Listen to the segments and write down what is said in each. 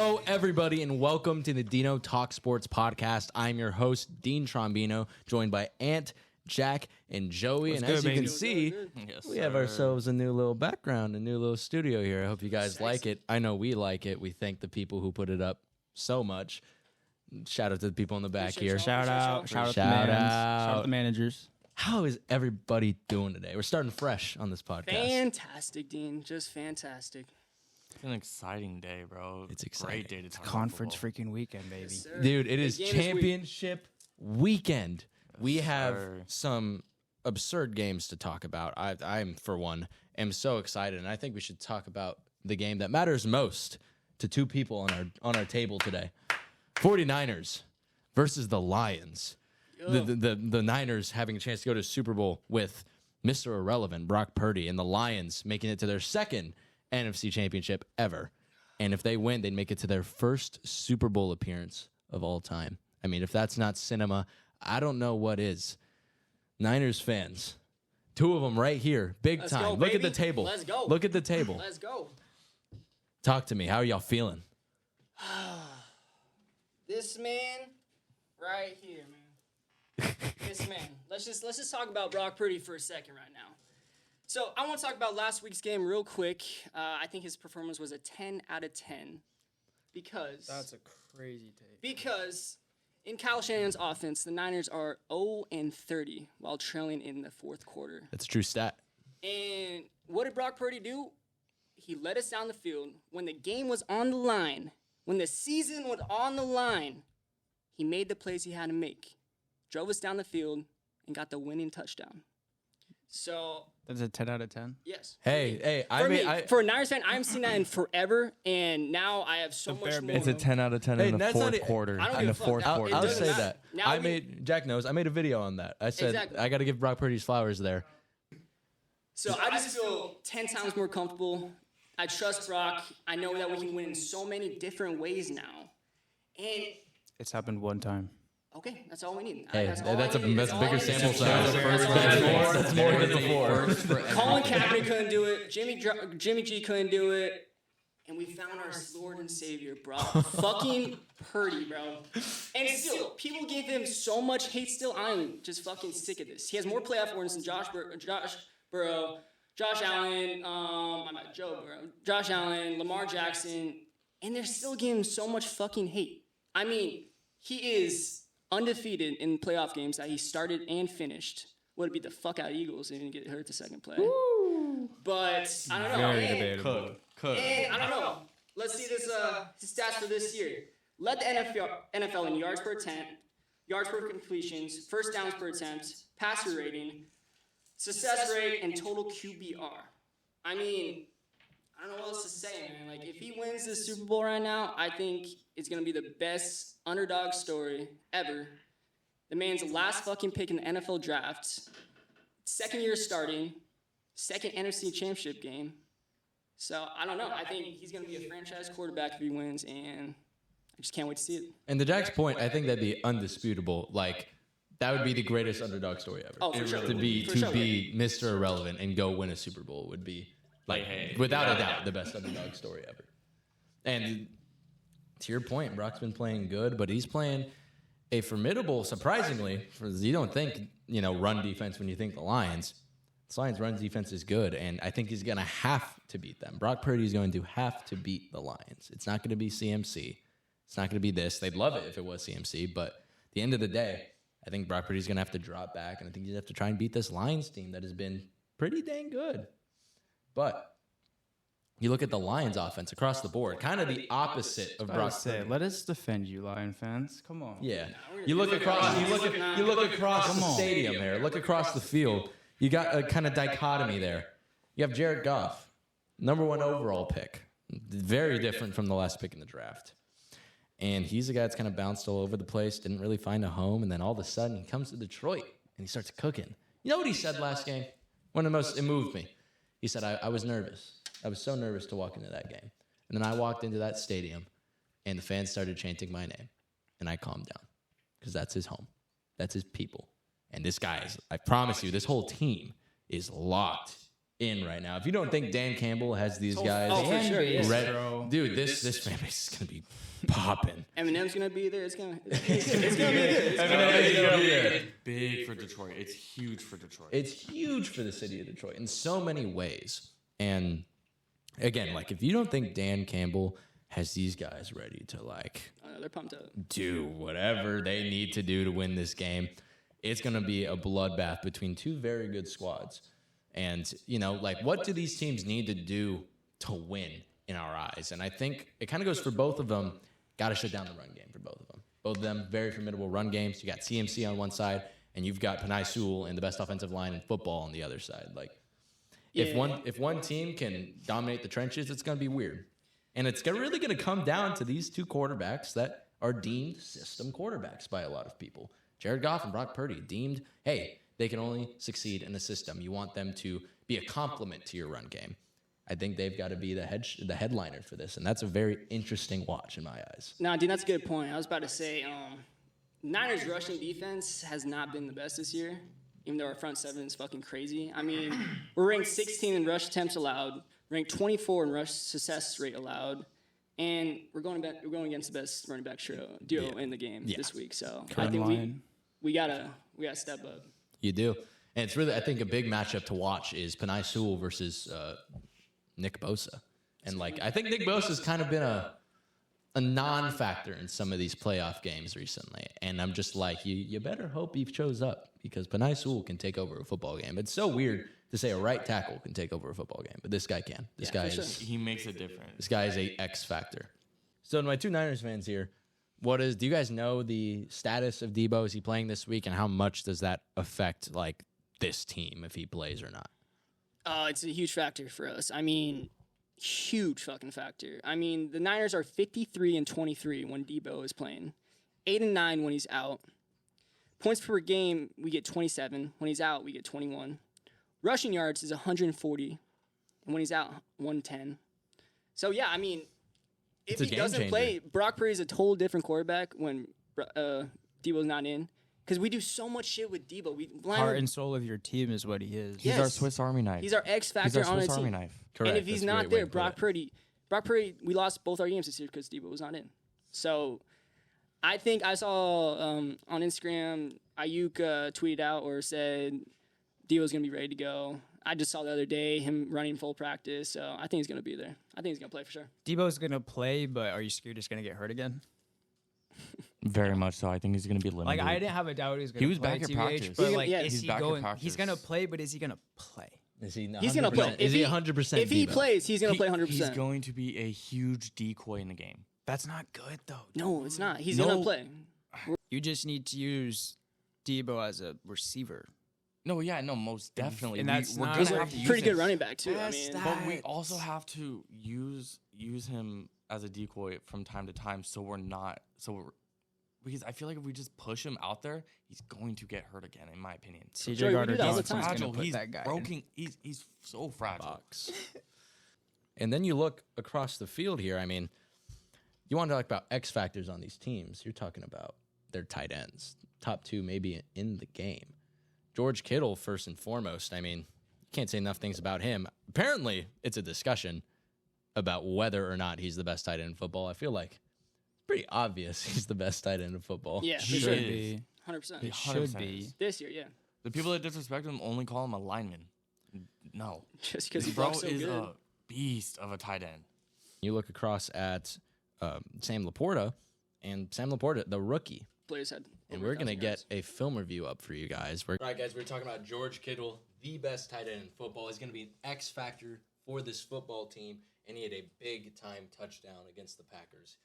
Hello, everybody, and welcome to the DeanoTalksSports podcast. I'm your host, Dean Trombino, joined by Ant, Jack, and Joey. What's and good, as you baby? can see, we have ourselves a new little background, a new little studio here. I hope you guys like it. I know we like it. We thank the people who put it up so much. Shout out to the people in the back here. Shout out the managers. How is everybody doing today? We're starting fresh on this podcast. Fantastic, Dean. Just fantastic. It's an exciting day, bro. It's exciting. Great day to talk Conference about freaking weekend, baby. Yes, Dude, it Big is game this championship weekend. We have sir. some absurd games to talk about. I'm, for one, am so excited, and I think we should talk about the game that matters most to two people on our table today. 49ers versus the Lions. The Niners having a chance to go to Super Bowl with Mr. Irrelevant, Brock Purdy, and the Lions making it to their second NFC Championship ever. And if they win, they'd make it to their first Super Bowl appearance of all time. I mean, if that's not cinema, I don't know what is. Niners fans, two of them right here, big Let's time. go, Look at baby. the table. Let's go. Look at the table. Let's go. Talk to me. How are y'all feeling? This man right here, man. This man. Let's just talk about Brock Purdy for a second right now. So I want to talk about last week's game real quick. I think his performance was a 10 out of 10 because That's a crazy take. because in Kyle Shanahan's offense, the Niners are 0-30 while trailing in the fourth quarter. That's a true stat. And what did Brock Purdy do? He led us down the field. When the game was on the line, when the season was on the line, he made the plays he had to make. Drove us down the field and got the winning touchdown. So, That's a 10 out of 10. yes. Hey, For a Niners fan, I haven't seen that in forever, and now I have so much more. It's a 10 out of 10 Hey, in the that's not fourth it. quarter. I don't In give the a fuck. fourth I'll- quarter. I'll doesn't say matter. that. Now Jack knows, I made a video on that. I said, Exactly. I got to give Brock Purdy's flowers there. So I just feel 10 times more comfortable. I trust Brock. I know that we can win in so many different ways now. And, It's happened one time. okay, that's all we need. Hey, That's all that's I a need. that's all bigger I need. sample size. That's more than before. Colin Kaepernick couldn't do it. Jimmy G couldn't do it. And we found our Lord and Savior, bro. Fucking Purdy, bro. And still, people gave him so much hate still. I'm just fucking sick of this. He has more playoff wins than Josh Burrow, Josh Allen, Josh Allen, Lamar Jackson, and they're still giving him so much fucking hate. I mean, he is undefeated in playoff games that he started and finished. Would beat the fuck out of Eagles and didn't get hurt the second play. But I don't know. Very And- debatable. and I don't know. Let's see this his stats for this year. Led the NFL in yards per attempt, yards per completions, first downs per attempt, passer rating, success rate, and total QBR. I mean, I don't know what else to say, man. Like, if he wins this Super Bowl right now, I think it's going to be the best underdog story ever. The man's last fucking pick in the NFL draft, second year starting, second NFC Championship game. So, I don't know. I think he's going to be a franchise quarterback if he wins, and I just can't wait to see it. And to Jack's point, I think that'd be undisputable. Like, that would be the greatest underdog story ever. Oh, for sure. To be For sure. Mr. Irrelevant and go win a Super Bowl would be, like, without a doubt, the best underdog story ever. And to your point, Brock's been playing good, but he's playing a formidable, surprisingly, you don't think, run defense when you think the Lions. The Lions' run defense is good, and I think he's going to have to beat them. Brock Purdy is going to have to beat the Lions. It's not going to be CMC. It's not going to be this. They'd love it if it was CMC, but at the end of the day, I think Brock Purdy's going to have to drop back, and I think he's going to have to try and beat this Lions team that has been pretty dang good. But you look at the Lions offense across the board, kind of the opposite of Brock Purdy. Let us defend you, Lion fans. Come on. Yeah. You look across the stadium there. Look across the field. You got a kind of dichotomy there. You have Jared Goff, number 1 overall pick. Very different from the last pick in the draft. And he's a guy that's kind of bounced all over the place, didn't really find a home, and then all of a sudden he comes to Detroit and he starts cooking. You know what he said last game? It moved me. He said, I was nervous. I was so nervous to walk into that game. And then I walked into that stadium and the fans started chanting my name. And I calmed down because that's his home. That's his people. And this guy is, I promise you, this whole team is locked in right now. If you don't think Dan Campbell has these guys, for sure, yeah. dude, this fan base is gonna be popping. Eminem's gonna be there. It's gonna be good. Big for Detroit. It's huge for Detroit. It's huge for the city of Detroit in so many ways. And again, like if you don't think Dan Campbell has these guys ready to They're pumped up. do whatever they need to do to win this game, it's going to be a bloodbath between two very good squads. And, what do these teams need to do to win in our eyes? And I think it kind of goes for both of them. Got to shut down the run game for both of them. Both of them, very formidable run games. You got CMC on one side, and you've got Penei Sewell and the best offensive line in football on the other side. If one team can dominate the trenches, it's going to be weird. And it's really going to come down to these two quarterbacks that are deemed system quarterbacks by a lot of people. Jared Goff and Brock Purdy deemed, hey, they can only succeed in a system. You want them to be a complement to your run game. I think they've got to be the headliner for this, and that's a very interesting watch in my eyes. No, dude, that's a good point. I was about to say, Niners rushing defense has not been the best this year, even though our front seven is fucking crazy. I mean, we're ranked 16 in rush attempts allowed, ranked 24 in rush success rate allowed, and we're going against the best running back duo in the game this week. So I think we gotta step up. You do, and it's really, I think, a big matchup to watch is Penei Sewell versus Nick Bosa, and I think Nick Bosa's kind of been a non-factor in some of these playoff games recently, and I'm just like, you better hope he shows up, because Penei Sewell can take over a football game. It's so weird to say a right tackle can take over a football game, but this guy can. He makes a difference. This guy is a X factor. So to my two Niners fans here, do you guys know the status of Deebo? Is he playing this week, and how much does that affect this team if he plays or not? It's a huge factor for us. I mean, huge fucking factor. I mean, the Niners are 53-23 when Deebo is playing, 8-9 when he's out. Points per game, we get 27. When he's out, we get 21. Rushing yards is 140, and when he's out, 110. So yeah, I mean, if he doesn't play, Brock Purdy is a total different quarterback when Deebo's not in. Because we do so much shit with Deebo. Heart and soul of your team is what he is. He's our Swiss Army knife. He's our X factor on our team. Correct. And if he's not there, Brock Purdy, we lost both our games this year because Deebo was not in. So I think I saw on Instagram, Ayuk tweeted out or said Deebo's going to be ready to go. I just saw the other day him running full practice, so I think he's going to be there. I think he's going to play for sure. Deebo's going to play, but are you scared he's going to get hurt again? Very much so. I think he's going to be limited. I didn't have a doubt he was going to play. He was back at practice. But he's back at practice. He's going to play, but is he going to play? Is he? He's going to play. Is he 100%? If he plays, he's going to play 100%. He's going to be a huge decoy in the game. That's not good, though. No, it's not. He's going to play. You just need to use Deebo as a receiver. No, most definitely. And we're he's a pretty good running back too. But we also have to use him as a decoy from time to time, because I feel like if we just push him out there, he's going to get hurt again, in my opinion. CJ Gardner-Johnson's fragile. He's that guy. Broken. He's so fragile. And then you look across the field here. I mean, you want to talk about X factors on these teams. You're talking about their tight ends, top two maybe in the game. George Kittle, first and foremost. I mean, you can't say enough things about him. Apparently, it's a discussion about whether or not he's the best tight end in football. I feel like it's pretty obvious he's the best tight end in football. Yeah, He should be. 100%. He should be. This year, yeah. The people that disrespect him only call him a lineman. No. Just because he Bro blocks so is good. a beast of a tight end. You look across at Sam Laporta, and Sam Laporta, the rookie. Players had. And we're going to get a film review up for you guys. All right, guys, we're talking about George Kittle, the best tight end in football. He's going to be an X factor for this football team, and he had a big-time touchdown against the Packers.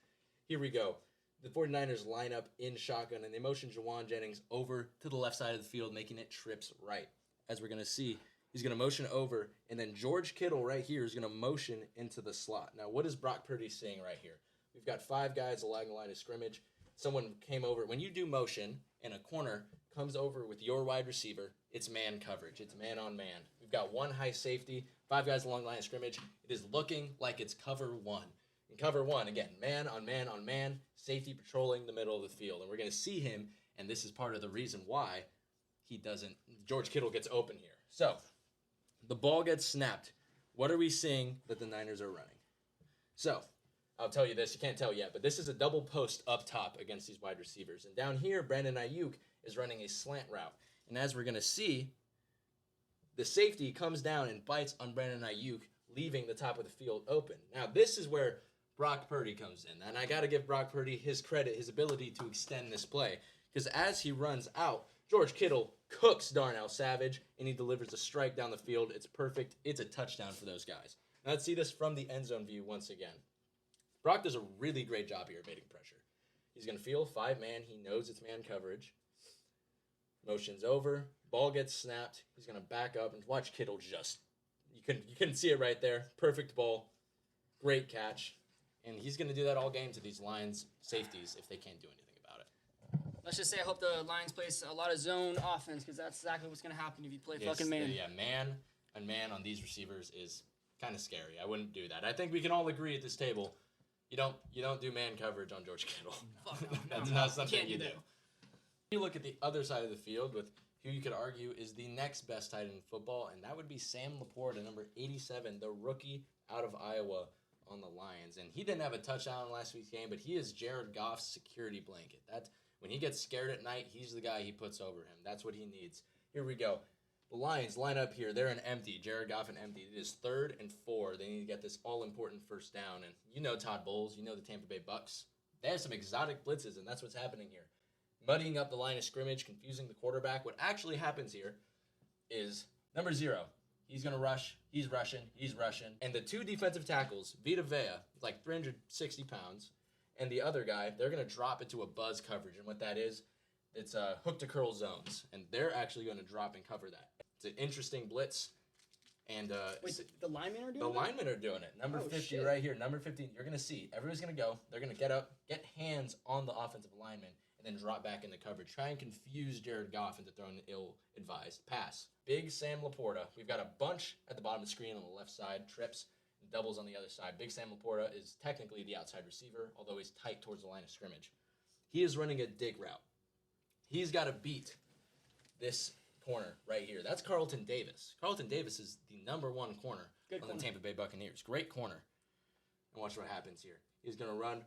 Here we go. The 49ers line up in shotgun, and they motion Jawan Jennings over to the left side of the field, making it trips right. As we're going to see, he's going to motion over, and then George Kittle right here is going to motion into the slot. Now, what is Brock Purdy saying right here? We've got 5 guys along the line of scrimmage. Someone came over. When you do motion and a corner comes over with your wide receiver, it's man coverage. It's man on man. We've got 1 high safety, 5 guys along the line of scrimmage. It is looking like it's cover 1. In cover 1, again, man on man on man, safety patrolling the middle of the field. And we're going to see him, and this is part of the reason why George Kittle gets open here. So The ball gets snapped. What are we seeing that the Niners are running? So, I'll tell you this. You can't tell yet, but this is a double post up top against these wide receivers. And down here, Brandon Ayuk is running a slant route. And as we're going to see, the safety comes down and bites on Brandon Ayuk, leaving the top of the field open. Now, this is where Brock Purdy comes in. And I got to give Brock Purdy his credit, his ability to extend this play. Because as he runs out, George Kittle cooks Darnell Savage, and he delivers a strike down the field. It's perfect. It's a touchdown for those guys. Now, let's see this from the end zone view once again. Brock does a really great job here evading pressure. He's going to feel 5-man. He knows it's man coverage. Motions over. Ball gets snapped. He's going to back up and watch Kittle just. You can see it right there. Perfect ball. Great catch. And he's going to do that all game to these Lions safeties if they can't do anything about it. Let's just say I hope the Lions play a lot of zone offense because that's exactly what's going to happen if you play fucking man. Yeah, man on these receivers is kind of scary. I wouldn't do that. I think we can all agree at this table, you don't do man coverage on George Kittle. That's not something you do. You look at the other side of the field with who you could argue is the next best tight end in football, and that would be Sam Laporta, number 87, the rookie out of Iowa on the Lions. And he didn't have a touchdown in last week's game, but he is Jared Goff's security blanket. That's when he gets scared at night, he's the guy he puts over him. That's what he needs. Here we go. The Lions line up here. They're an empty. Jared Goff and empty. It is 3rd and 4. They need to get this all-important first down. And you know Todd Bowles. You know the Tampa Bay Bucks. They have some exotic blitzes, and that's what's happening here. Muddying up the line of scrimmage, confusing the quarterback. What actually happens here is number 0. He's going to rush. He's rushing. And the 2 defensive tackles, Vita Vea, like 360 pounds, and the other guy, they're going to drop into a buzz coverage. And what that is, it's hook to curl zones. And they're actually going to drop and cover that. It's an interesting blitz. And wait, the linemen are doing it? The linemen are doing it. Number 50 shit. right here. Number 50, you're going to see. Everybody's going to go. They're going to get up, get hands on the offensive lineman, and then drop back into coverage. Try and confuse Jared Goff into throwing an ill-advised pass. Big Sam Laporta. We've got a bunch at the bottom of the screen on the left side. Trips and doubles on the other side. Big Sam Laporta is technically the outside receiver, although he's tight towards the line of scrimmage. He is running a dig route. He's got to beat this corner right here. That's Carlton Davis. Carlton Davis is the number 1 corner on the Tampa Bay Buccaneers. Great corner. And watch what happens here. He's going to run,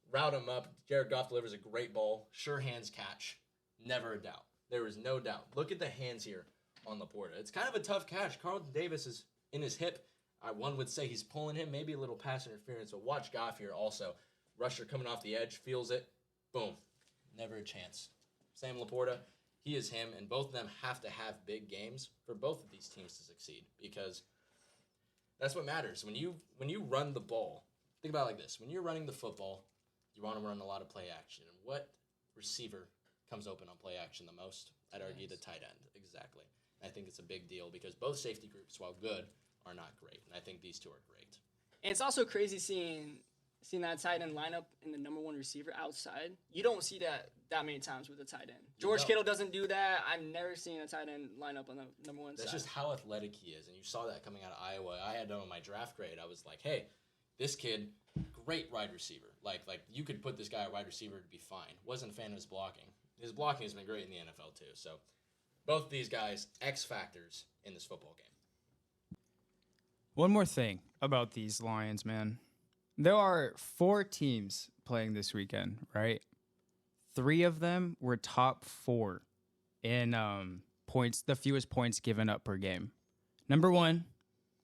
route him up. Jared Goff delivers a great ball. Sure hands catch. Never a doubt. There is no doubt. Look at the hands here on Laporta. It's kind of a tough catch. Carlton Davis is in his hip. One would say he's pulling him. Maybe a little pass interference. But watch Goff here also. Rusher coming off the edge. Feels it. Boom. Never a chance. Sam Laporta, he is him, and both of them have to have big games for both of these teams to succeed because that's what matters. When you run the ball, think about it like this. When you're running the football, you want to run a lot of play action. And what receiver comes open on play action the most? I'd argue the tight end. Exactly. And I think it's a big deal because both safety groups, while good, are not great. And I think these 2 are great. And it's also crazy seeing that tight end lineup in the number 1 receiver outside. You don't see that many times with a tight end. George Kittle doesn't do that. I've never seen a tight end line up on the number 1 side. That's just how athletic he is. And you saw that coming out of Iowa. I had on my draft grade. I was like, hey, this kid, great wide receiver. Like you could put this guy at wide receiver to be fine. Wasn't a fan of his blocking. His blocking has been great in the NFL too. So both of these guys, X factors in this football game. One more thing about these Lions, man. There are 4 teams playing this weekend, right? 3 of them were top 4 in points, the fewest points given up per game. Number 1,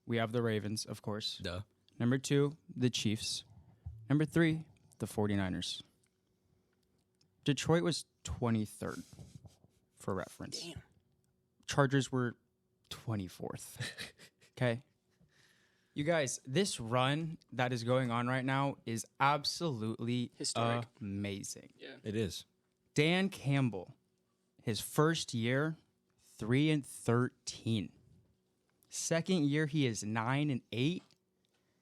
we have the Ravens, of course. Duh. Number 2, the Chiefs. Number 3, the 49ers. Detroit was 23rd, for reference. Damn. Chargers were 24th. Okay? You guys, this run that is going on right now is absolutely historic. Amazing. Yeah. It is. Dan Campbell, his first year, 3-13. Second year, he is 9-8.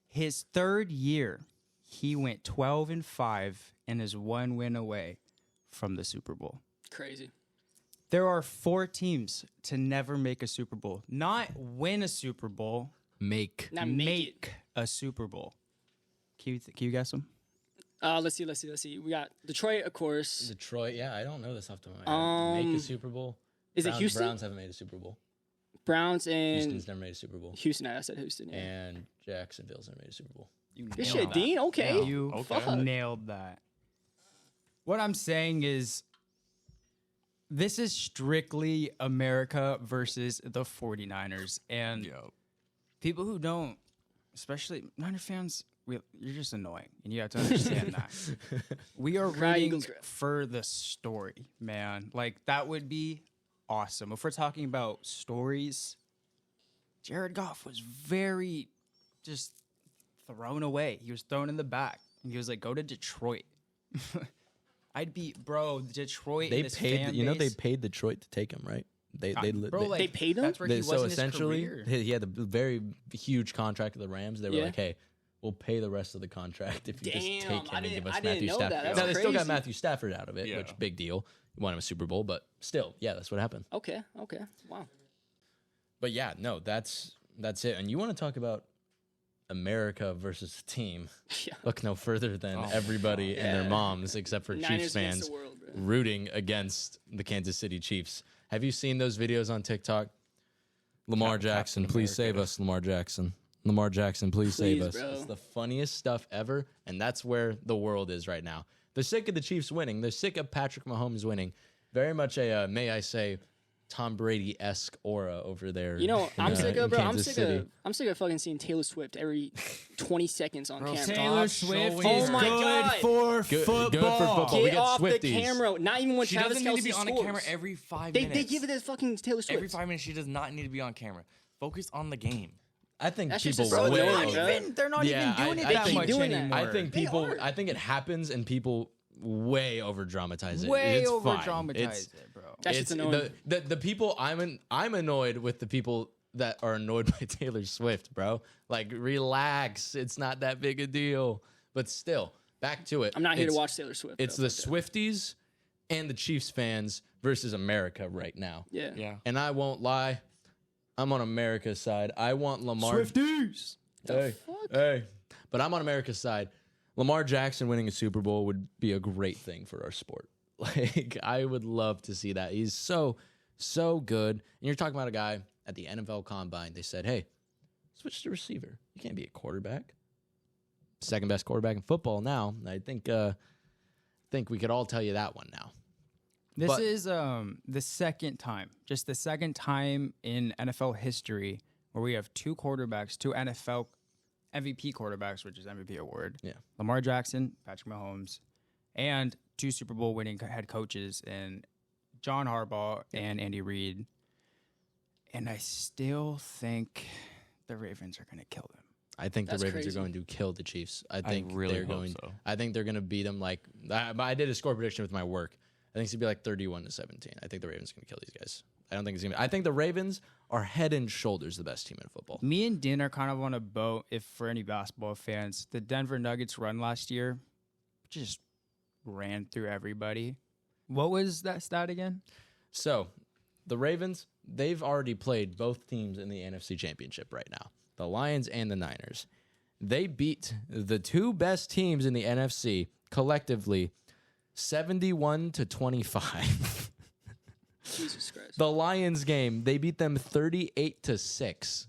His third year, he went 12-5 and is 1 win away from the Super Bowl. Crazy. There are 4 teams to never make a Super Bowl. Not win a Super Bowl. Make A Super Bowl. Can you guess them? Let's see. We got Detroit, of course. Detroit, yeah, I don't know this off the top of my head. Make a Super Bowl. Is it Houston? Browns haven't made a Super Bowl. Browns and Houston's never made a Super Bowl. Houston. I said Houston. Yeah. And Jacksonville's never made a Super Bowl. You Good nailed shit, that. Dean. Okay. You Okay. nailed that. What I'm saying is, this is strictly America versus the 49ers. And Yo. people who don't, especially Niner fans, you're just annoying. And you have to understand that. We are Cry, rooting Eagles, cry. for the story, man. Like, that would be awesome. If we're talking about stories, Jared Goff was very just thrown away. He was thrown in the back. And he was like, go to Detroit. I'd be, bro, Detroit. They and this paid. fan They base- paid Detroit to take him, right? They They paid him? That's where he was so in his essentially career. he had a very huge contract with the Rams. They were Yeah. like, "Hey, we'll pay the rest of the contract if you just take Damn, him I and give didn't- us I didn't Matthew know Stafford." that. That's Now they still got crazy. Matthew Stafford out of it, Yeah. which big deal. He won him a Super Bowl, but still, yeah, that's what happened. Okay. Wow. But yeah, no, that's it. And you want to talk about America versus the team? Yeah. Look no further than Oh, everybody and their yeah. moms, except for Niners Chiefs against fans, the world, bro. rooting against the Kansas City Chiefs. Have you seen those videos on TikTok? Lamar Jackson, Captain please save America. us. Lamar Jackson. Lamar Jackson, please save Please, us. bro. It's the funniest stuff ever, and that's where the world is right now. They're sick of the Chiefs winning. They're sick of Patrick Mahomes winning. Very much a, may I say, Tom Brady-esque aura over there. You know, in, I'm sick in of, bro. I'm Kansas sick City. of. I'm sick of fucking seeing Taylor Swift every 20 seconds on camera. Taylor Stop Swift showing is Oh my good God. for Good football. for football. We Get get off the Swifties. camera. Not even when She Travis doesn't need Kelce to be on scores. the camera every 5 They minutes. give it to fucking Taylor Swift. Every 5 minutes, she does not need to be on camera. Focus on the game. I think That's just people so way annoying, over- bro. They're not Yeah, even doing I it that think- much doing that. anymore. I think They people. are. I think it happens, and people way over dramatize it. way It's over fine. dramatize it, bro. That's It's just annoying. the people. I'm annoyed with the people that are annoyed by Taylor Swift, bro. Like, relax. It's not that big a deal. But still, back to it. I'm not here to It's- watch Taylor Swift. It's bro. the Swifties and the Chiefs fans versus America right now. Yeah. Yeah. And I won't lie, I'm on America's side. I want Lamar. Swifties. Hey, fuck? hey. But I'm on America's side. Lamar Jackson winning a Super Bowl would be a great thing for our sport. Like, I would love to see that. He's so good. And you're talking about a guy at the NFL Combine. They said, hey, switch to receiver. You can't be a quarterback. Second best quarterback in football now. I think we could all tell you that one now. This But- is the second time in NFL history where we have two quarterbacks, two NFL MVP quarterbacks, which is MVP award. Yeah. Lamar Jackson, Patrick Mahomes, and two Super Bowl winning head coaches in John Harbaugh and Andy Reid. And I still think the Ravens are going to kill them. I think That's the Ravens crazy. are going to kill the Chiefs. I think really they're hope going. so. I think they're going to beat them. Like I did a score prediction with my work. I think it's gonna be like 31-17. I think the Ravens are going to kill these guys. I don't think it's gonna be. I think the Ravens are head and shoulders the best team in football. Me and Dean are kind of on a boat. If for any basketball fans, the Denver Nuggets run last year just ran through everybody. What was that stat again? So, the Ravens, they've already played both teams in the NFC Championship right now, the Lions and the Niners. They beat the two best teams in the NFC collectively 71-25. Jesus Christ. The Lions game, they beat them 38-6.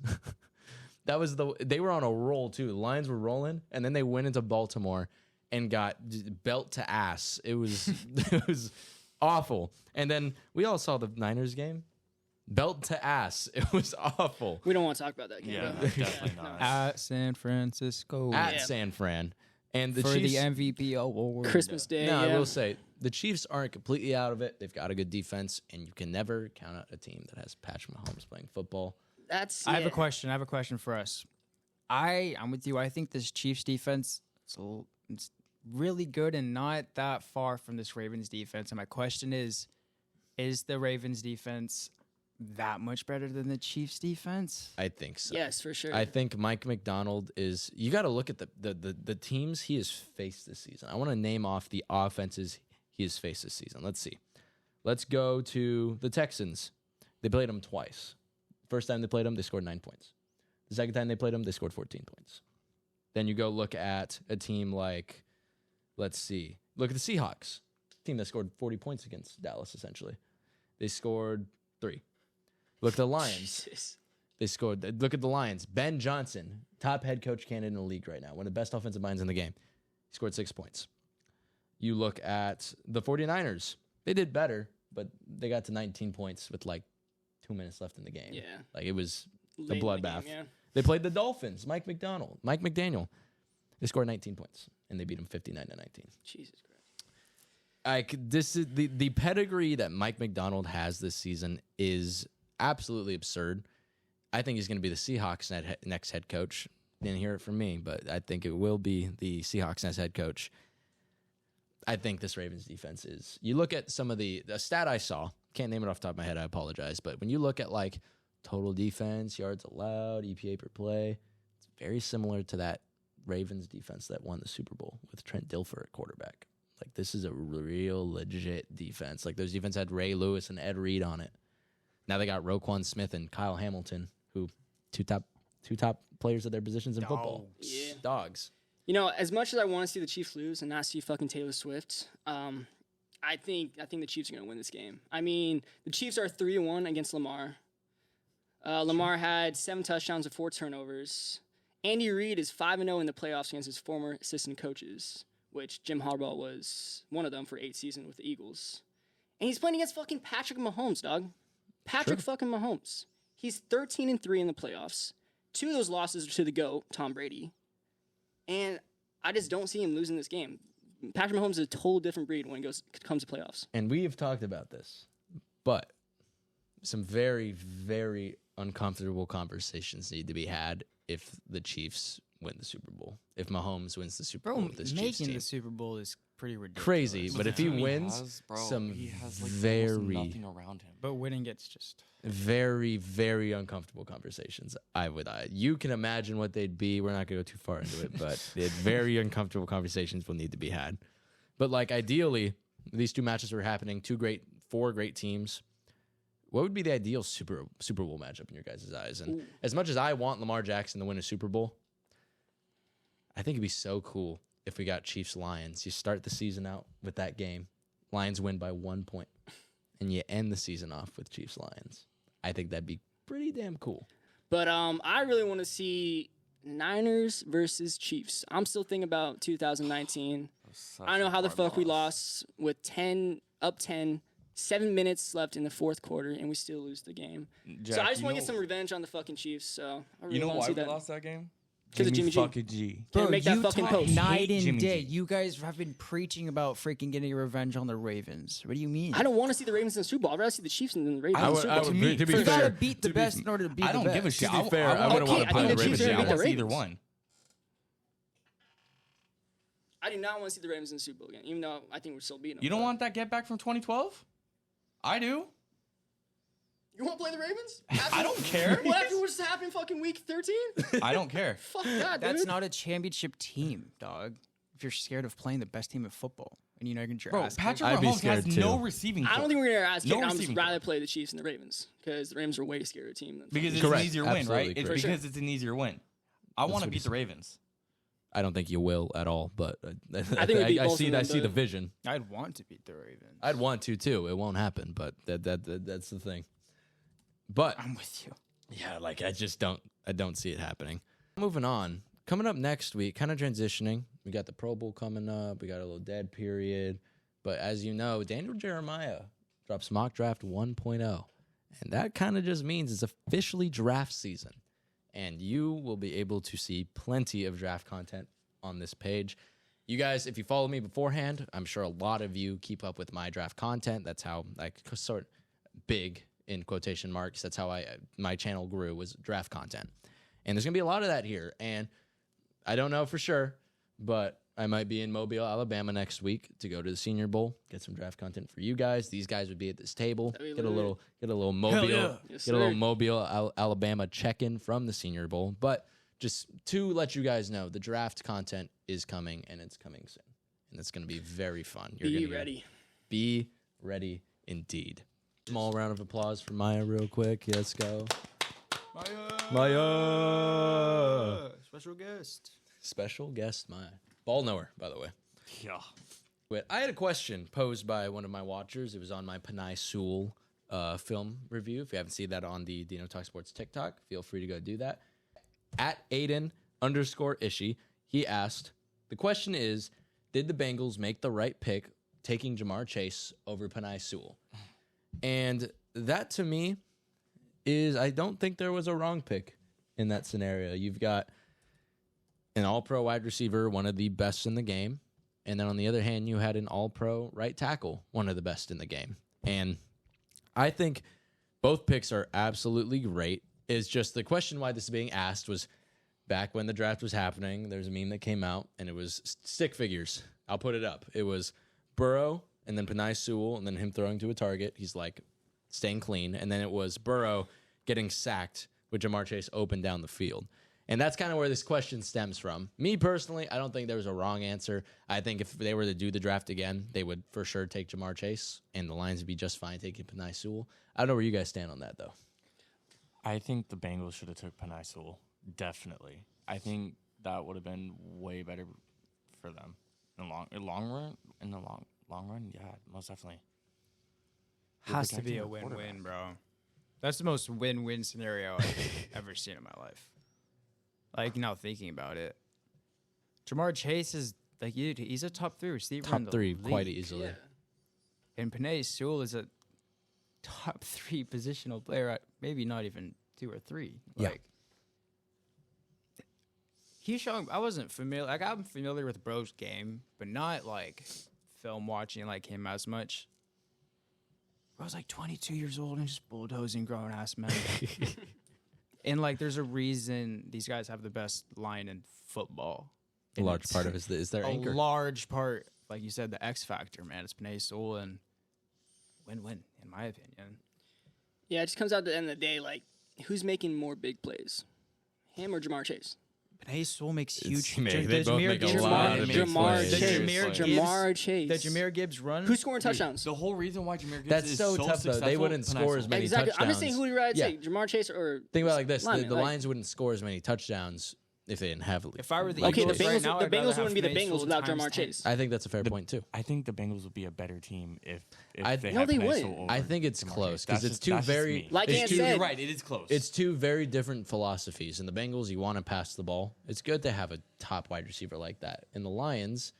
They were on a roll too. The Lions were rolling, and then they went into Baltimore and got belt to ass. It was it was awful. And then we all saw the Niners game. Belt to ass. It was awful. We don't want to talk about that game. Yeah, bro. definitely not. At San Francisco At Yeah. San Fran. And the for Chiefs, the MVP award. Christmas Day. No, yeah. I will say the Chiefs aren't completely out of it. They've got a good defense, and you can never count out a team that has Patrick Mahomes playing football. That's. I have yeah. a question. I have a question for us. I'm with you. I think this Chiefs defense it's really good and not that far from this Ravens defense. And my question is the Ravens defense that much better than the Chiefs defense? I think so. Yes, for sure. I think Mike McDonald is. You got to look at the teams he has faced this season. I want to name off the offenses he has faced this season. Let's see. Let's go to the Texans. They played them twice. First time they played them, they scored 9 points. The second time they played them, they scored 14 points. Then you go look at a team like, let's see, look at the Seahawks, team that scored 40 points against Dallas. Essentially, they scored 3. Look at the Lions. Jesus. They scored. Look at the Lions. Ben Johnson, top head coach candidate in the league right now, one of the best offensive minds in the game. He scored 6 points. You look at the 49ers. They did better, but they got to 19 points with like 2 minutes left in the game. Yeah. Like it was a Late in the bloodbath. game, yeah. They played the Dolphins. Mike McDaniel. They scored 19 points, and they beat them 59-19. Jesus Christ. This is the pedigree that Mike McDonald has this season is absolutely absurd. I think he's going to be the Seahawks next head coach. Didn't hear it from me, but I think it will be the Seahawks next head coach. I think this Ravens defense is. You look at some of the stat I saw. Can't name it off the top of my head. I apologize. But when you look at like total defense, yards allowed, EPA per play, it's very similar to that Ravens defense that won the Super Bowl with Trent Dilfer at quarterback. Like this is a real legit defense. Like those defense had Ray Lewis and Ed Reed on it. Now they got Roquan Smith and Kyle Hamilton, who two top players at their positions in football. Yeah. Dogs. You know, as much as I want to see the Chiefs lose and not see fucking Taylor Swift, I think the Chiefs are going to win this game. I mean, the Chiefs are 3-1 against Lamar. Lamar had 7 touchdowns and 4 turnovers. Andy Reid is 5-0 in the playoffs against his former assistant coaches, which Jim Harbaugh was one of them for 8 seasons with the Eagles. And he's playing against fucking Patrick Mahomes, dog. Patrick fucking Mahomes. He's 13-3 in the playoffs. 2 of those losses are to the GOAT, Tom Brady. And I just don't see him losing this game. Patrick Mahomes is a total different breed when it comes to playoffs. And we have talked about this, but some very, very uncomfortable conversations need to be had if the Chiefs win the Super Bowl. If Mahomes wins the Super Bowl with this Chiefs making team. the Super Bowl is pretty ridiculous. Crazy, but if he wins, he has like very, nothing around him. But winning gets just very, very uncomfortable conversations. You can imagine what they'd be. We're not going to go too far into it, but very uncomfortable conversations will need to be had. But like ideally, these 2 matches are happening. 4 great teams. What would be the ideal Super Bowl matchup in your guys' eyes? And as much as I want Lamar Jackson to win a Super Bowl, I think it'd be so cool if we got Chiefs-Lions. You start the season out with that game. Lions win by 1 point. And you end the season off with Chiefs-Lions. I think that'd be pretty damn cool. But I really want to see Niners versus Chiefs. I'm still thinking about 2019. I don't know how the fuck we lost with 10, 7 minutes left in the fourth quarter, and we still lose the game. Jack, so I just want to get some revenge on the fucking Chiefs. So I really you know want to why see we that. lost that game? Because of Jimmy G. fucking G. Can't make that fucking post. Night and Jimmy day. G. You guys have been preaching about freaking getting revenge on the Ravens. What do you mean? I don't want to see the Ravens in the Super Bowl. I'd rather see the Chiefs than the Ravens I in the would- Super I Bowl. would- to be you fair- gotta beat the best in order to beat I the don't best. give a shit. To be fair, I wouldn't want to I play think the the Chiefs Ravens. are I gonna beat want the to see either Ravens. one. I do not want to see the Ravens in the Super Bowl again, even though I think we're still beating them. You don't want that get back from 2012? I do. You want to play the Ravens? I don't care. What after what's happened fucking week 13? I don't care. Fuck that, That's dude. not a championship team, dog. If you're scared of playing the best team in football and you're not going to Bro, ass Patrick I'd be Mahomes has scared no too. receiving I don't core. think we're going to ask No I'd just receiving rather play the Chiefs and the Ravens because the Ravens are a way scarier team than Because it's Correct. an easier win, Absolutely right? It's correct. because it's an easier win. I want to what beat the Ravens. I don't think you will at all, but I think we beat both see of them, the but- vision. I'd want to beat the Ravens. I'd want to too. It won't happen, but that's the thing. But I'm with you. yeah, like I don't see it happening. Moving on. Coming up next week, kind of transitioning. We got the Pro Bowl coming up. We got a little dead period. But as you know, Daniel Jeremiah drops Mock Draft 1.0. And that kind of just means it's officially draft season. And you will be able to see plenty of draft content on this page. You guys, if you follow me beforehand, I'm sure a lot of you keep up with my draft content. That's how I sort of big in quotation marks. That's how my channel grew, was draft content. And there's going to be a lot of that here. And I don't know for sure, but I might be in Mobile, Alabama next week to go to the Senior Bowl, get some draft content for you guys. These guys would be at this table. That'd be Get a lit. little Mobile, yeah. Yes, get a little sir. Mobile, Alabama check-in from the Senior Bowl. But just to let you guys know, the draft content is coming, and it's coming soon. And it's going to be very fun. You're Be gonna ready. Be ready indeed. Small round of applause for Maya real quick. Let's go. Maya. Special guest. Special guest Maya. Ball knower, by the way. Yeah. But I had a question posed by one of my watchers. It was on my Panay Sewell film review. If you haven't seen that on the DeanoTalksSports TikTok, feel free to go do that. At Aiden_Ishii, he asked, the question is, did the Bengals make the right pick taking Jamar Chase over Penei Sewell? And that, to me, is I don't think there was a wrong pick in that scenario. You've got an all-pro wide receiver, one of the best in the game. And then on the other hand, you had an all-pro right tackle, one of the best in the game. And I think both picks are absolutely great. It's just the question why this is being asked was back when the draft was happening, there's a meme that came out, and it was stick figures. I'll put it up. It was Burrow, and then Penei Sewell, and then him throwing to a target. He's like staying clean. And then it was Burrow getting sacked with Jamar Chase open down the field. And that's kind of where this question stems from. Me personally, I don't think there was a wrong answer. I think if they were to do the draft again, they would for sure take Jamar Chase, and the Lions would be just fine taking Penei Sewell. I don't know where you guys stand on that, though. I think the Bengals should have took Penei Sewell. Definitely. I think that would have been way better for them. In the long run, yeah, most definitely. Has to be a win-win, bro. That's the most win-win scenario I've ever seen in my life. Like, now thinking about it. Jamar Chase is, like, he's a top 3 receiver in the Top 3 league. quite easily. Yeah. And Penei Sewell is a top 3 positional player, at maybe not even 2 or 3. Yeah. Like, he's showing, I wasn't familiar, like, I'm familiar with Bro's game, but not, like, film watching like him as much. Bro's like 22 years old and just bulldozing grown-ass men. And, like, there's a reason these guys have the best line in football. A large part of it is their anchor. A large part, like you said, the X factor, man. It's Penei Sewell, and win-win, in my opinion. Yeah, it just comes out at the end of the day, like, who's making more big plays? Him or Jamar Chase? Penei Sewell makes huge. They both make a lot of big plays. Jamar Chase. The Jameer Gibbs run. Who's scoring touchdowns? The whole reason why Jameer Gibbs That's is so tough, though. successful, They wouldn't Penei score as Sewell. many Exactly. touchdowns. I'm just saying who would you rather Yeah. take, Jamar Chase or Think about it like this. Lineman, The like- Lions wouldn't score as many touchdowns if they didn't have a lead. If I were the Okay, the Eagles right Bengals, now, the I'd rather Bengals have wouldn't be the Penei Bengals Sewell without times Jamar 10. Chase. I think that's a fair point, too. I think the Bengals would be a better team if No, they had they Penei wouldn't. Sewell over I think it's Jamar close Chase. because That's it's just- two that's just very me. Like it's Ant two- said- You're right. It is close. It's two very different philosophies. In the Bengals, you want to pass the ball. It's good to have a top wide receiver like that. In the Lions,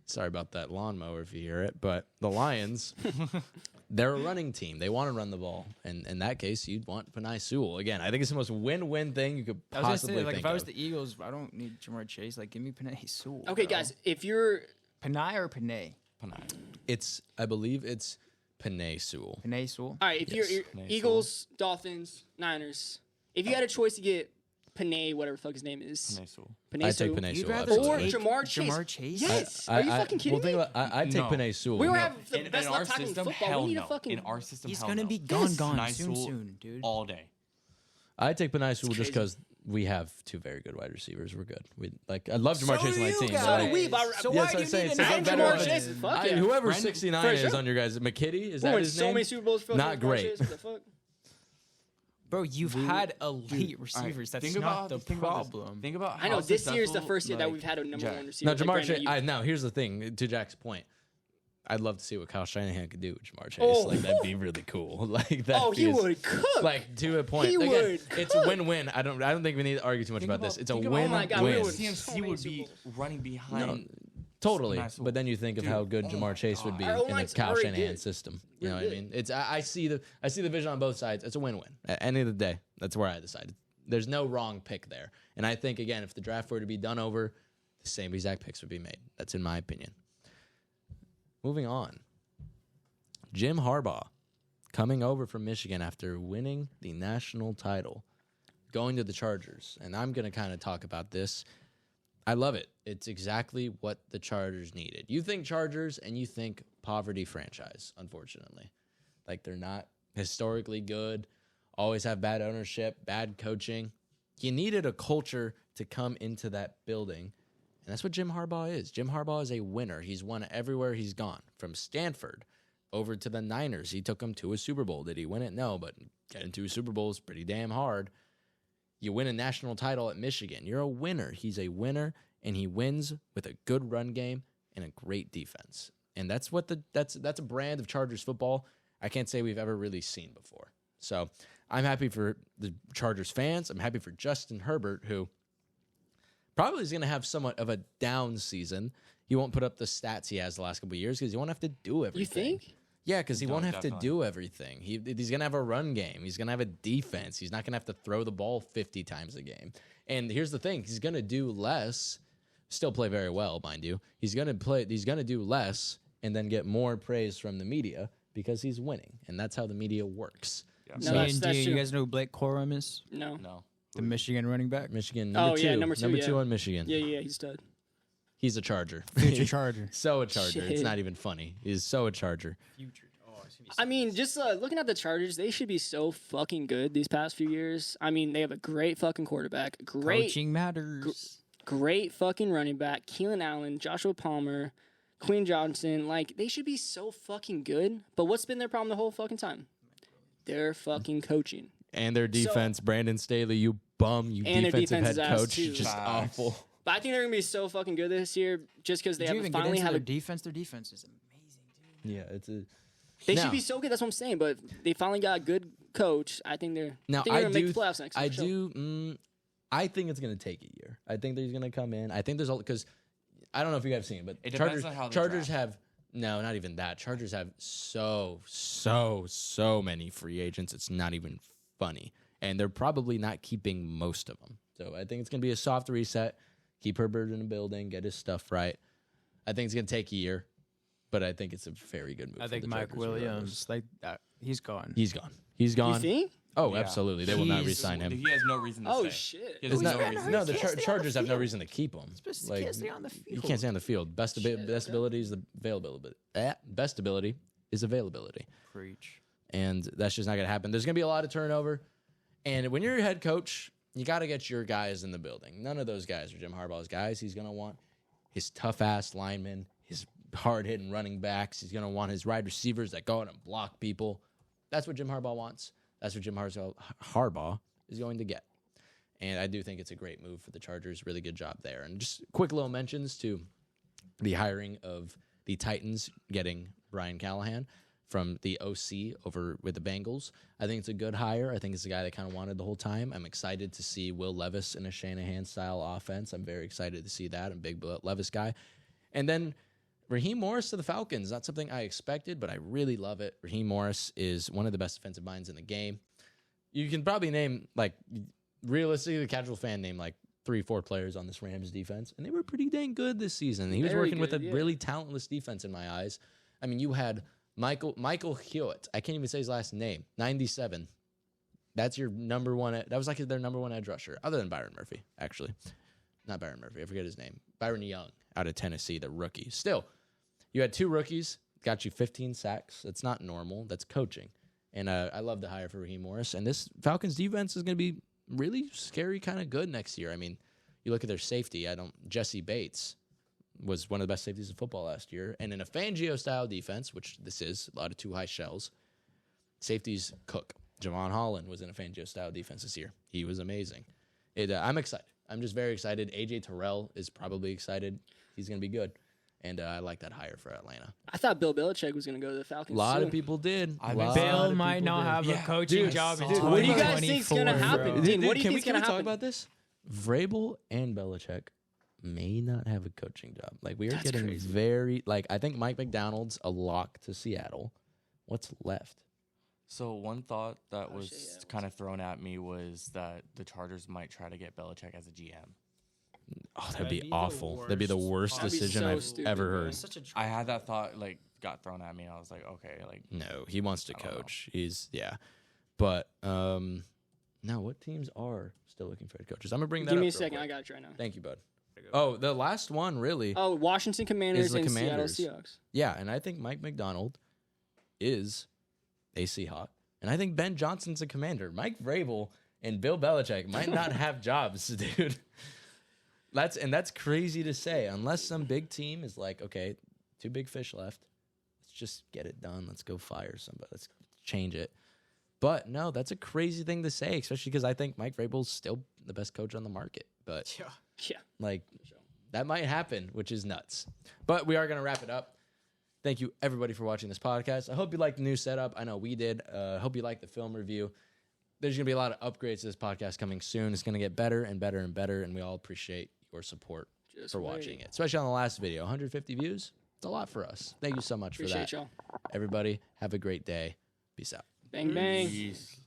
sorry about that lawnmower if you hear it, but the Lions, they're a running team. They want to run the ball. And in that case, you'd want Penei Sewell. Again, I think it's the most win-win thing you could I was gonna possibly say, like, think if I was of. the Eagles, I don't need Jamar Chase. Like, give me Penei Sewell. Okay, bro. guys, if you're Penei or Penei? It's, I believe it's Penei Sewell. Penei Sewell. all right, if Yes. you're Penei Eagles, Dolphins, Niners, if you had a choice to get Penei, whatever the fuck his name is, Penei Sewell. Penei I'd take Sewell, Penei You'd Sewell. rather or absolutely. take Jamar Chase. Jamar Chase? Yes. Are you fucking kidding well, me? think about, I'd take No. Penei Sewell. We were No. having the best our left tackle in system, football. hell We need no. a fucking. In our system, He's hell gonna no. be gone Penei Sewell soon, dude. all day. I'd take Penei Sewell just crazy. because we have two very good wide receivers. We're good. I love Jamar So Chase on my do team. you but, So guys. like, do we, but So Yeah, why that's do what you I'm saying. need So an they're and better Jamar than- Chase? Fuck yeah. Whoever Brandon- 69 for is sure. on your guys, McKitty, is We that won his so name? many Super Bowls. for Not Jamar great. Chase, what the fuck? Bro, you've had elite receivers. That's not the problem. Think about I know how this year is the successful, first year that like, we've had a number Jack. one receiver. No, like Jamar Brandon Chase. Ayuk. Now, here's the thing. To Jack's point, I'd love to see what Kyle Shanahan could do with Jamar Chase. Oh. Like, that'd be really cool. Like that. Oh, he would cook. Like, to a point. He Again, would it's cook. a win-win. I don't think we need to argue too much about this. It's a win-win. Oh my God, we would- win. so CMC many would be Super running behind. Totally, Nice. but then you think of Dude, how good oh Jamar my Chase would be Our in the O-line's Kyle already Shanahan good. system. You know Really what I mean? It's I see the vision on both sides. It's a win-win. At any of the day, that's where I decided. There's no wrong pick there, and I think again, if the draft were to be done over, the same exact picks would be made. That's in my opinion. Moving on, Jim Harbaugh coming over from Michigan after winning the national title, going to the Chargers, and I'm going to kind of talk about this. I love it. It's exactly what the Chargers needed. You think Chargers and you think poverty franchise, unfortunately. Like, they're not historically good, always have bad ownership, bad coaching. You needed a culture to come into that building, and that's what Jim Harbaugh is. Jim Harbaugh is a winner. He's won everywhere he's gone, from Stanford over to the Niners. He took them to a Super Bowl. Did he win it? No, but getting to a Super Bowl is pretty damn hard. You win a national title at Michigan. You're a winner. He's a winner, and he wins with a good run game and a great defense. And that's what that's a brand of Chargers football I can't say we've ever really seen before. So I'm happy for the Chargers fans. I'm happy for Justin Herbert, who probably is going to have somewhat of a down season. He won't put up the stats he has the last couple of years because he won't have to do everything. You think? Yeah, because he won't have definitely. to do everything. He's going to have a run game. He's going to have a defense. He's not going to have to throw the ball 50 times a game. And here's the thing. He's going to do less, still play very well, mind you. He's going to do less and then get more praise from the media because he's winning. And that's how the media works. Yeah. No, that's you true. guys know who Blake Corum is? No. No. The Michigan running back? Michigan, Oh, number two. yeah, number two, yeah. on Michigan. Yeah, he's stud. He's a Charger. Future Charger. So a Charger. It's Shit. not even funny. He's so a Charger. Future. Oh, it's gonna be I mean, just looking at the Chargers, they should be so fucking good these past few years. I mean, they have a great fucking quarterback, Coaching matters. great fucking running back, Keelan Allen, Joshua Palmer, Quinn Johnson. Like, they should be so fucking good. But what's been their problem the whole fucking time? Their fucking coaching. And their defense, Brandon Staley, you bum, you And their defensive defense head is ass, coach, too. just Facts. awful. But I think they're gonna be so fucking good this year, just because they Did you even get finally into have their a. defense? Their defense is amazing, dude. Yeah, it's a. They Now- should be so good. That's what I'm saying. But they finally got a good coach. I think they're. Now I think they're I gonna do. make the playoffs next year. I for sure. do. I think it's gonna take a year. I think they're gonna come in. I think there's all because I don't know if you guys have seen it, but It Chargers. depends on how they Chargers draft. have no, not even that. Chargers have so many free agents. It's not even funny, and they're probably not keeping most of them. So I think it's gonna be a soft reset. Keep Herbert in the building, get his stuff right. I think it's gonna take a year, but I think it's a very good move. I for think the Mike Chargers Williams, like that, he's gone. He's gone. He's gone. You think? Oh, Yeah. absolutely. They will not He's- re-sign him. He has no reason to Oh stay. shit. He has It's no not, reason. no, to the stay. Chargers have no reason to keep him. He can't stay on the You field. can't stay on the field. Best ability is the availability. Best ability is availability, Preach. and that's just not going to happen. There's going to be a lot of turnover, and when you're a head coach, you got to get your guys in the building. None of those guys are Jim Harbaugh's guys. He's going to want his tough-ass linemen, his hard-hitting running backs. He's going to want his wide receivers that go out and block people. That's what Jim Harbaugh wants. That's what Jim Harbaugh is going to get. And I do think it's a great move for the Chargers. Really good job there. And just quick little mentions to the hiring of the Titans getting Brian Callahan from the OC over with the Bengals. I think it's a good hire. I think it's a guy they kind of wanted the whole time. I'm excited to see Will Levis in a Shanahan-style offense. I'm very excited to see that. I'm a big Levis guy. And then Raheem Morris to the Falcons. Not something I expected, but I really love it. Raheem Morris is one of the best defensive minds in the game. You can probably name, like, realistically, the casual fan name, like, 3-4 players on this Rams defense, and they were pretty dang good this season. He was Very working with a good, yeah. really talentless defense in my eyes. I mean, you had Michael Hewitt. I can't even say his last name. 97. That's your number one. That was like their number one edge rusher, other than Byron Murphy, actually. Not Byron Murphy. I forget his name. Byron Young out of Tennessee, the rookie. Still, you had 2 rookies, got you 15 sacks. That's not normal. That's coaching. And I love the hire for Raheem Morris. And this Falcons defense is going to be really scary, kind of good next year. I mean, you look at their safety. Jesse Bates was one of the best safeties in football last year. And in a Fangio-style defense, which this is, a lot of 2 high shells, safeties cook. Javon Holland was in a Fangio-style defense this year. He was amazing. I'm excited. I'm just very excited. A.J. Terrell is probably excited. He's going to be good. And I like that hire for Atlanta. I thought Bill Belichick was gonna go to the Falcons. A lot too. of people did. I've A been lot saying- Bill of might people not did. have a Yeah. coaching Dude, job in dude, 2024. what do you guys think's gonna happen? Dude, Dean, what do you can think's we gonna talk happen? about this? Vrabel and Belichick may not have a coaching job. Like, we are That's getting crazy. very, like, I think Mike McDonald's a lock to Seattle. What's left? So one thought that was shit, yeah. kind of thrown at me was that the Chargers might try to get Belichick as a GM. Oh, that'd That'd be be the awful. That'd be the worst That'd be decision so I've stupid, ever bro. heard. Such a I had that thought got thrown at me, and I was like, okay, No, he wants to I don't know. coach. Yeah. But now what teams are still looking for head coaches? I'm gonna bring that Give up me a real second. quick. I got it right now. Thank you, bud. Oh, the last one really. Oh, Washington Commanders Is the and Commanders. Seattle Seahawks. Yeah, and I think Mike McDonald is a Seahawk, and I think Ben Johnson's a Commander. Mike Vrabel and Bill Belichick might not have jobs, dude. That's crazy to say, unless some big team is like, okay, 2 big fish left. Let's just get it done. Let's go fire somebody. Let's change it. But no, that's a crazy thing to say, especially because I think Mike Vrabel's still the best coach on the market. But Yeah. like, that might happen, which is nuts. But we are going to wrap it up. Thank you, everybody, for watching this podcast. I hope you liked the new setup. I know we did. I hope you liked the film review. There's going to be a lot of upgrades to this podcast coming soon. It's going to get better and better and better, and we all appreciate your support for watching it, especially on the last video. 150 views. It's a lot for us. Thank you so much for that. Appreciate y'all. Everybody, have a great day. Peace out. Bang, bang. Peace.